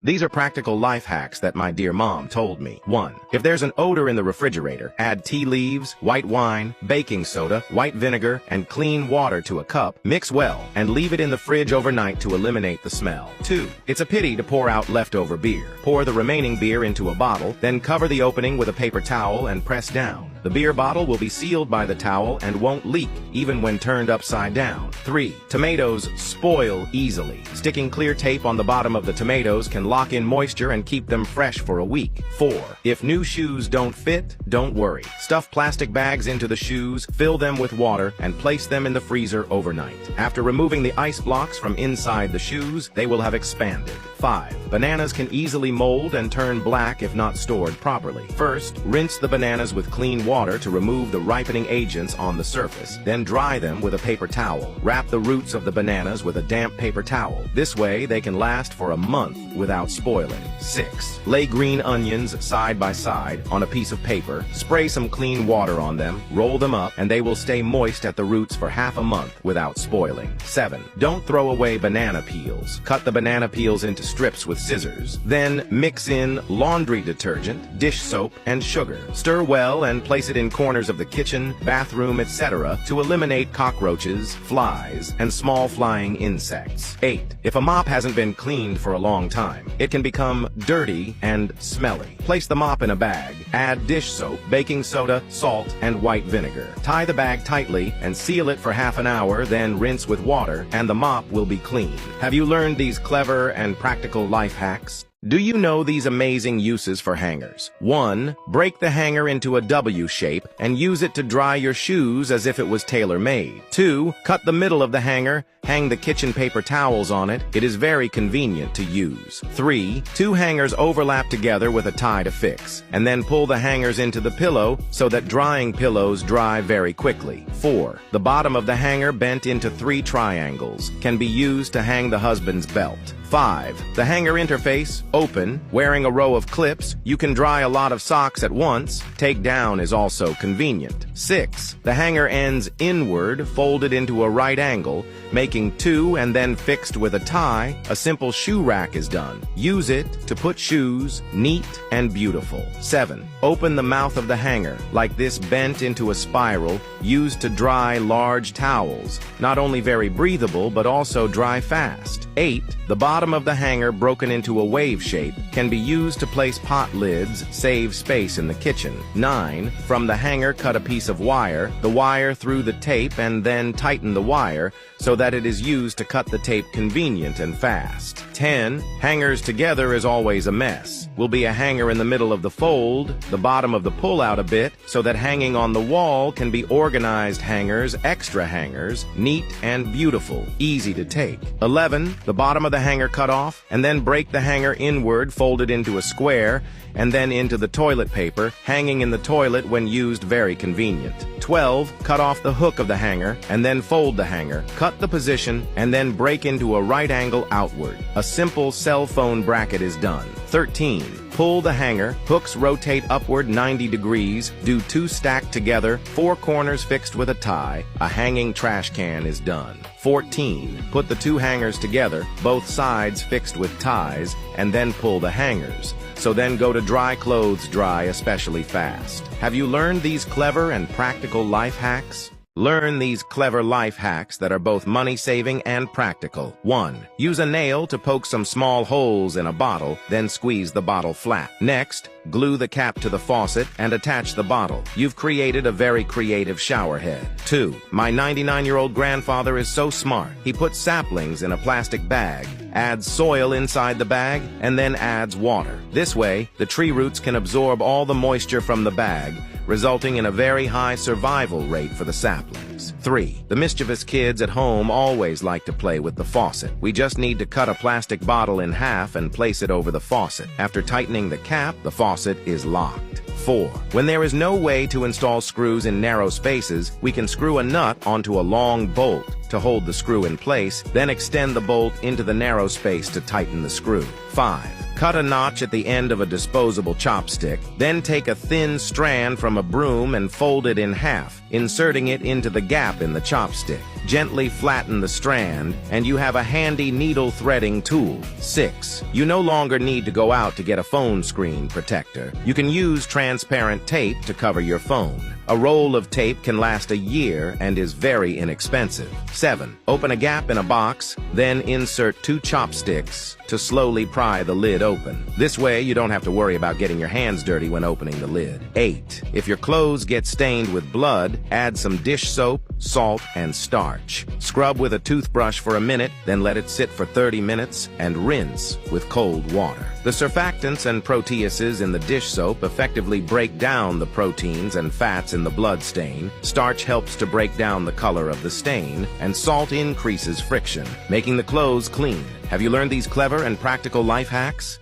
These are practical life hacks that my dear mom told me. 1. If there's an odor in the refrigerator, add tea leaves, white wine, baking soda, white vinegar, and clean water to a cup, mix well, and leave it in the fridge overnight to eliminate the smell. 2. It's a pity to pour out leftover beer. Pour the remaining beer into a bottle, then cover the opening with a paper towel and press down. The beer bottle will be sealed by the towel and won't leak, even when turned upside down. 3. Tomatoes spoil easily. Sticking clear tape on the bottom of the tomatoes can lock in moisture and keep them fresh for a week. 4. If new shoes don't fit, don't worry. Stuff plastic bags into the shoes, fill them with water, and place them in the freezer overnight. After removing the ice blocks from inside the shoes, they will have expanded. 5. Bananas can easily mold and turn black if not stored properly. First, rinse the bananas with clean water to remove the ripening agents on the surface. Then dry them with a paper towel. Wrap the roots of the bananas with a damp paper towel. This way, they can last for a month without spoiling. 6. Lay green onions side by side on a piece of paper. Spray some clean water on them, roll them up, and they will stay moist at the roots for half a month without spoiling. 7. Don't throw away banana peels. Cut the banana peels into strips with scissors. Then mix in laundry detergent, dish soap, and sugar. Stir well and place it in corners of the kitchen, bathroom, etc. to eliminate cockroaches, flies, and small flying insects. 8. If a mop hasn't been cleaned for a long time, it can become dirty and smelly. Place the mop in a bag, add dish soap, baking soda, salt, and white vinegar. Tie the bag tightly and seal it for half an hour, then rinse with water, and the mop will be clean. Have you learned these clever and practical life hacks? Do you know these amazing uses for hangers? 1. Break the hanger into a W shape and use it to dry your shoes as if it was tailor-made. 2. Cut the middle of the hanger, hang the kitchen paper towels on it. It is very convenient to use. 3. 2 hangers overlap together with a tie to fix, and then pull the hangers into the pillow so that drying pillows dry very quickly. 4. The bottom of the hanger bent into 3 triangles can be used to hang the husband's belt. 5. The hanger interface, open, wearing a row of clips. You can dry a lot of socks at once. Take down is also convenient. 6. The hanger ends inward, folded into a right angle, making 2 and then fixed with a tie. A simple shoe rack is done. Use it to put shoes neat and beautiful. 7. Open the mouth of the hanger, like this bent into a spiral, used to dry large towels. Not only very breathable, but also dry fast. 8. The bottom of the hanger broken into a wave shape can be used to place pot lids, save space in the kitchen. 9. From the hanger cut a piece of wire, the wire through the tape, and then tighten the wire so that it is used to cut the tape convenient and fast. 10. Hangers together is always a mess. Will be a hanger in the middle of the fold, the bottom of the pull out a bit, so that hanging on the wall can be organized hangers, extra hangers, neat and beautiful, easy to take. 11. The bottom of the hanger cut off, and then break the hanger inward, folded into a square, and then into the toilet paper, hanging in the toilet when used, very convenient. 12. Cut off the hook of the hanger, and then fold the hanger. Cut the position, and then break into a right angle outward. A simple cell phone bracket is done. 13. Pull the hanger, hooks rotate upward 90 degrees, do 2 stacked together, 4 corners fixed with a tie. A hanging trash can is done. 14. Put the 2 hangers together, both sides fixed with ties, and then pull the hangers. So then go to dry clothes dry especially fast. Have you learned these clever and practical life hacks? Learn these clever life hacks that are both money-saving and practical. 1. Use a nail to poke some small holes in a bottle, then squeeze the bottle flat. Next, glue the cap to the faucet and attach the bottle. You've created a very creative shower head. 2. My 99-year-old grandfather is so smart. He puts saplings in a plastic bag, adds soil inside the bag, and then adds water. This way, the tree roots can absorb all the moisture from the bag, resulting in a very high survival rate for the saplings. 3. The mischievous kids at home always like to play with the faucet. We just need to cut a plastic bottle in half and place it over the faucet. After tightening the cap, the faucet is locked. 4. When there is no way to install screws in narrow spaces, we can screw a nut onto a long bolt to hold the screw in place, then extend the bolt into the narrow space to tighten the screw. 5. Cut a notch at the end of a disposable chopstick, then take a thin strand from a broom and fold it in half, inserting it into the gap in the chopstick. Gently flatten the strand, and you have a handy needle threading tool. 6. You no longer need to go out to get a phone screen protector. You can use transparent tape to cover your phone. A roll of tape can last a year and is very inexpensive. 7. Open a gap in a box, then insert 2 chopsticks to slowly pry the lid open. This way, you don't have to worry about getting your hands dirty when opening the lid. 8. If your clothes get stained with blood, add some dish soap, salt, and starch. Scrub with a toothbrush for a minute, then let it sit for 30 minutes, and rinse with cold water. The surfactants and proteases in the dish soap effectively break down the proteins and fats in the blood stain. Starch helps to break down the color of the stain, and salt increases friction, making the clothes clean. Have you learned these clever and practical life hacks?